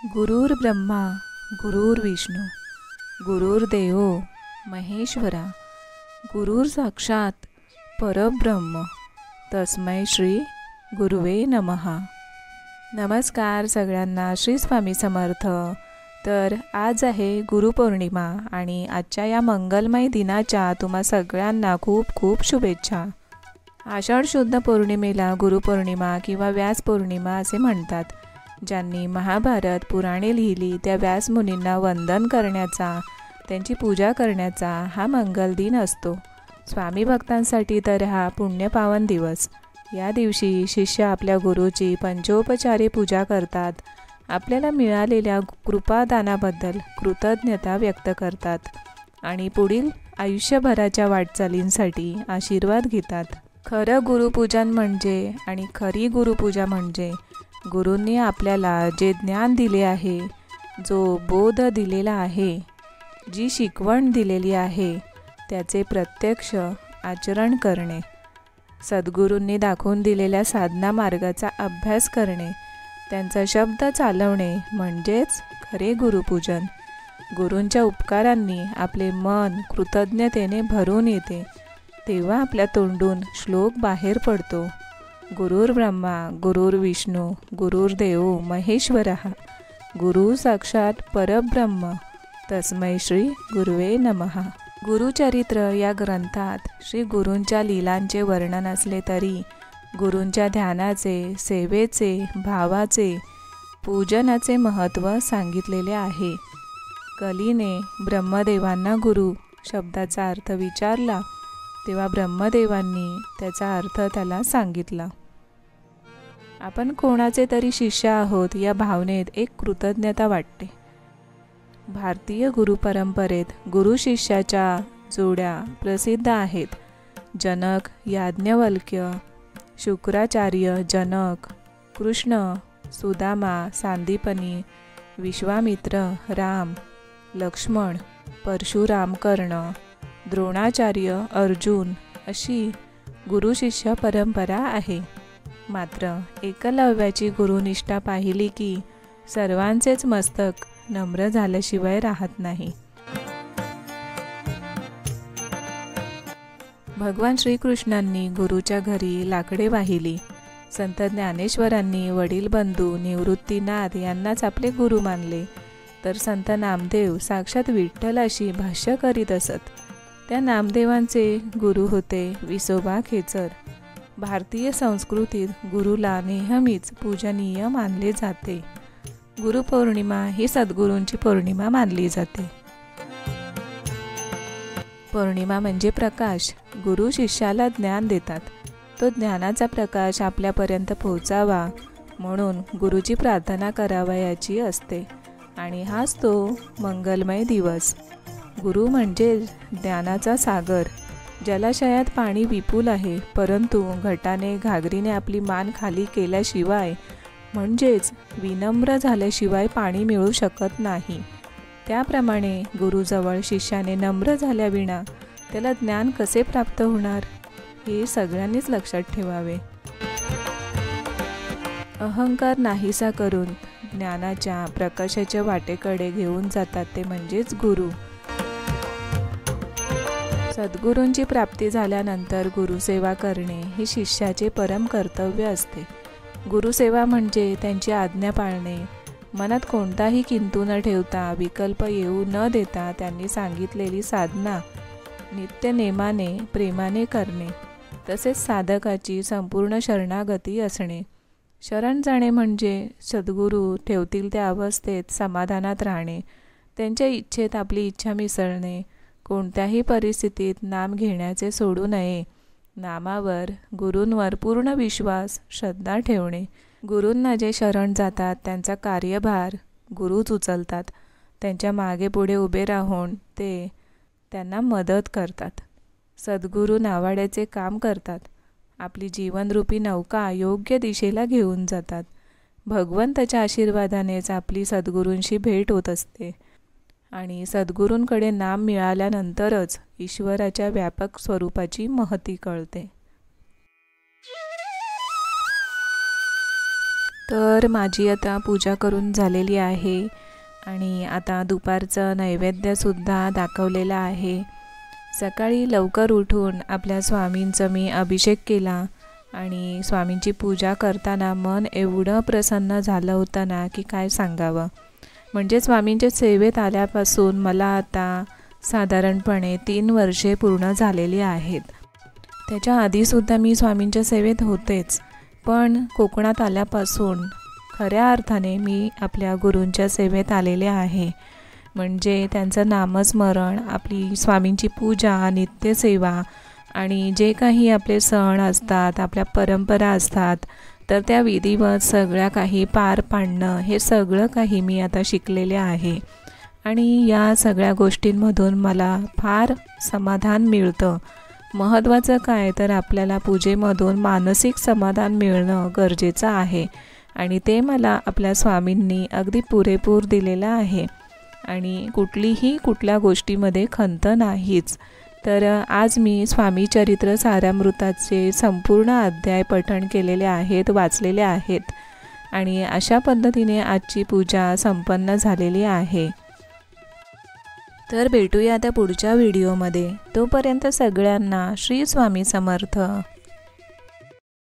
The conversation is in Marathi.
गुरुर् ब्रह्मा गुरुर्विष्णू गुरुर्देव महेश्वरा गुरुर साक्षात परब्रह्म तस्मै श्री गुरुवे नमः। नमस्कार सगळ्यांना, श्री स्वामी समर्थ। तर आज आहे गुरुपौर्णिमा आणि आजच्या या मंगलमय दिनाच्या तुम्हा सगळ्यांना खूप खूप शुभेच्छा। आषाढ शुद्ध पौर्णिमेला गुरुपौर्णिमा किंवा व्यास पौर्णिमा असे म्हणतात। ज्यांनी महाभारत पुराणे लिहिली त्या व्यास मुनींना वंदन करण्याचा, त्यांची पूजा करण्याचा हा मंगल दिन असतो। स्वामी भक्तांसाठी तर हा पुण्यपावन दिवस। या दिवशी शिष्य आपल्या गुरुची पंचोपचारे पूजा करतात, आपल्याला मिळालेल्या कृपादानाबद्दल कृतज्ञता व्यक्त करतात आणि पुढील आयुष्यभराच्या वाटचालींसाठी आशीर्वाद घेतात। खरं गुरुपूजन म्हणजे आणि खरी गुरुपूजा म्हणजे गुरूंनी आपल्याला जे ज्ञान दिले आहे, जो बोध दिलेला आहे, जी शिकवण दिलेली आहे त्याचे प्रत्यक्ष आचरण करणे, सद्गुरूंनी दाखवून दिलेल्या साधना मार्गाचा अभ्यास करणे, त्यांचा शब्द चालवणे म्हणजेच खरे गुरुपूजन। गुरूंच्या उपकारांनी आपले मन कृतज्ञतेने भरून येते, तेव्हा आपल्या तोंडून श्लोक बाहेर पडतो, गुरुर्ब्रह्मा गुरुर्विष्णू गुरुर्देव महेश्वरः गुरु साक्षात परब्रह्म तस्मै श्री गुरुवे नमः। गुरुचरित्र या ग्रंथात श्री गुरूंच्या लीलांचे वर्णन असले तरी गुरूंच्या ध्यानाचे, सेवेचे, भावाचे, पूजनाचे महत्त्व सांगितलेले आहे। कलीने ब्रह्मदेवांना गुरु शब्दाचा अर्थ विचारला तेव्हा ब्रह्मदेवांनी त्याचा अर्थ त्याला सांगितला। आपण कोणाचे तरी शिष्य आहोत या भावनेत एक कृतज्ञता वाटते। भारतीय गुरुपरंपरेत गुरु शिष्याच्या जोड्या प्रसिद्ध आहेत। जनक याज्ञवल्क्य, शुक्राचार्य जनक, कृष्ण सुदामा सांदीपनी, विश्वामित्र राम, लक्ष्मण परशुराम कर्ण, द्रोणाचार्य अर्जुन अशी गुरुशिष्य परंपरा आहे। मात्र एकलव्याची गुरुनिष्ठा पाहिली की सर्वांचेच मस्तक नम्र झाल्याशिवाय राहत नाही। भगवान श्रीकृष्णांनी गुरुच्या घरी लाकडे वाहिली। संत ज्ञानेश्वरांनी वडील बंधू निवृत्तीनाथ यांनाच आपले गुरु मानले, तर संत नामदेव साक्षात विठ्ठलाशी भाष्य करीत असत। त्या नामदेवांचे गुरु होते विसोबा खेचर। भारतीय संस्कृतीत गुरुला नेहमीच पूजनीय मानले जाते। गुरुपौर्णिमा ही सद्गुरूंची पौर्णिमा मानली जाते। पौर्णिमा म्हणजे प्रकाश। गुरु शिष्याला ज्ञान देतात, तो ज्ञानाचा प्रकाश आपल्यापर्यंत पोहोचावा म्हणून गुरुची प्रार्थना करावयाची असते आणि हाच तो मंगलमय दिवस। गुरु म्हणजे ज्ञानाचा सागर। जलाशयात पाणी विपुल आहे, परंतु घटाने घागरीने आपली मान खाली केल्याशिवाय म्हणजेच विनम्र झाल्याशिवाय पाणी मिळू शकत नाही। त्याप्रमाणे गुरुजवळ शिष्याने नम्र झाल्याविना त्याला ज्ञान कसे प्राप्त होणार हे सगळ्यांनीच लक्षात ठेवावे। अहंकार नाहीसा करून ज्ञानाच्या प्रकाशाच्या वाटेकडे घेऊन जातात ते म्हणजेच गुरु। सद्गुरूंची प्राप्ती झाल्यानंतर गुरुसेवा करणे हे शिष्याचे परम कर्तव्य असते। गुरुसेवा म्हणजे त्यांची आज्ञा पाळणे, मनात कोणताही किंतु न ठेवता, विकल्प येऊ न देता त्यांनी सांगितलेली साधना नित्य नेमाने प्रेमाने करणे, तसेच साधकाची संपूर्ण शरणागती असणे। शरण जाणे म्हणजे सद्गुरू ठेवतील त्या अवस्थेत समाधानात राहणे, त्यांच्या इच्छेत आपली इच्छा मिसळणे, कोणत्याही परिस्थितीत नाम घेण्याचे सोडू नये, नामावर गुरूंवर पूर्ण विश्वास श्रद्धा ठेवणे। गुरूंना जे शरण जातात त्यांचा कार्यभार गुरुच उचलतात, त्यांच्या मागे पुढे उभे राहून ते त्यांना मदत करतात, सद्गुरू नावाड्याचे काम करतात, आपली जीवनरूपी नौका योग्य दिशेला घेऊन जातात। भगवंताच्या आशीर्वादानेच आपली सद्गुरूंशी भेट होत असते आणि सद्गुरूंकडे नाम मिळाल्यानंतरच ईश्वराच्या व्यापक स्वरूपाची महती कळते। तर माझी आता पूजा करून झालेली आहे आणि आता दुपारचं नैवेद्यसुद्धा दाखवलेलं आहे। सकाळी लवकर उठून आपल्या स्वामींचं मी अभिषेक केला आणि स्वामींची पूजा करताना मन एवढं प्रसन्न झालं होतं ना की काय सांगावं। म्हणजे स्वामींच्या सेवेत आल्यापासून मला आता साधारणपणे 3 वर्षे पूर्ण झालेली आहेत। त्याच्या आधीसुद्धा मी स्वामींच्या सेवेत होतेच, पण कोकणात आल्यापासून खऱ्या अर्थाने मी आपल्या गुरूंच्या सेवेत आलेले आहे। म्हणजे त्यांचं नामस्मरण, आपली स्वामींची पूजा, नित्यसेवा आणि जे काही आपले सण असतात, आपल्या परंपरा असतात, तर त्या विधिवत सगळ्या काही पार पाडणं हे सगळं काही मी आता शिकलेले आहे। आणि या सगळ्या गोष्टींमधून मला फार समाधान मिळतं। महत्त्वाचं काय तर आपल्याला पूजेमधून मानसिक समाधान मिळणं गरजेचं आहे आणि ते मला आपल्या स्वामींनी अगदी पुरेपूर दिलेलं आहे आणि कुठल्या गोष्टीमध्ये खंत नाहीच। तर आज मी स्वामी चरित्र सारामृताचे संपूर्ण अध्याय पठण केलेले आहेत, वाचलेले आहेत आणि अशा पद्धतीने आजची पूजा संपन्न झालेली आहे। तर भेटूया आता पुढच्या व्हिडिओमध्ये। तोपर्यंत सगळ्यांना श्री स्वामी समर्थ।